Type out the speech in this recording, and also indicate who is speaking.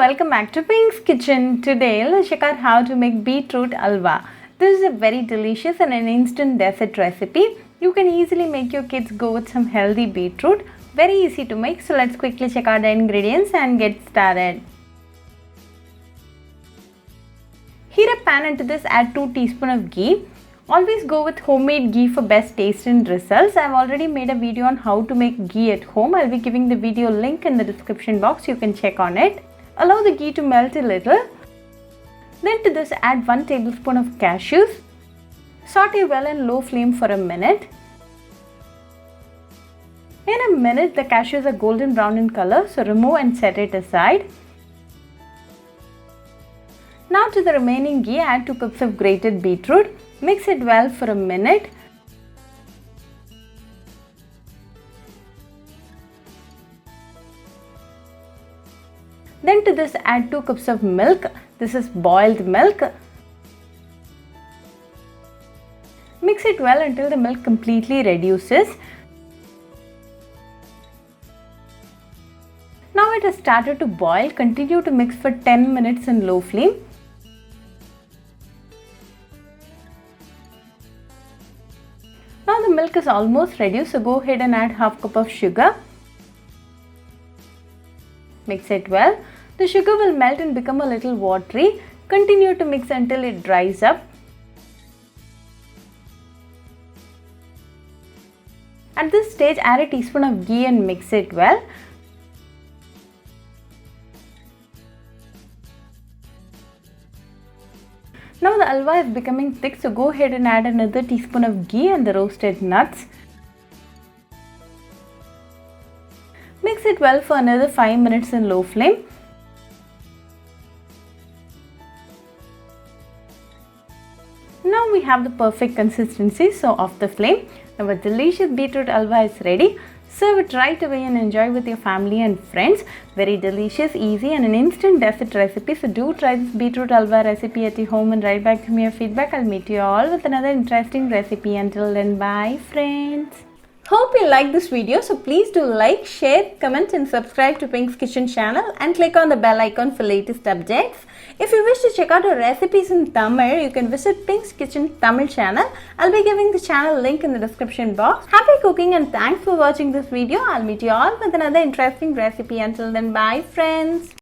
Speaker 1: welcome back to Pink's Kitchen. Today let's check out how to make Beetroot Halwa. This is a very delicious and an instant dessert recipe. You can easily make your kids go with some healthy beetroot. Very easy to make, so let's quickly check out the ingredients and get started. Heat a pan, into this add 2 teaspoons of ghee. Always go with homemade ghee for best taste and results. I've already made a video on how to make ghee at home. I'll be giving the video link in the description box. You can check on it. Allow the ghee to melt a little. Then to this add 1 tablespoon of cashews. Saute well in low flame for a minute. In a minute, the cashews are golden brown in color, so remove and set it aside. Now to the remaining ghee, add 2 cups of grated beetroot. Mix it well for a minute. Then to this add 2 cups of milk. This is boiled milk. Mix it well until the milk completely reduces. Now it has started to boil. Continue to mix for 10 minutes in low flame. Now the milk is almost ready, so go ahead and add half cup of sugar. Mix it well. The sugar will melt and become a little watery. Continue to mix until it dries up. At this stage, add a teaspoon of ghee and mix it well. Now the halwa is becoming thick, so go ahead and add another teaspoon of ghee and the roasted nuts. Mix it well for another 5 minutes in low flame. Now we have the perfect consistency, so off the flame. Now a delicious beetroot halwa is ready. Serve it right away and enjoy with your family and friends. Very delicious, easy and an instant dessert recipe. So do try this beetroot halwa recipe at your home and write back to me your feedback. I'll meet you all with another interesting recipe. Until then, bye friends. Hope you like this video. So please do like, share, comment and subscribe to Pink's Kitchen channel and click on the bell icon for latest updates. If you wish to check out our recipes in Tamil, you can visit Pink's Kitchen Tamil channel. I'll be giving the channel link in the description box. Happy cooking and thanks for watching this video. I'll meet you all with another interesting recipe. Until then, bye friends.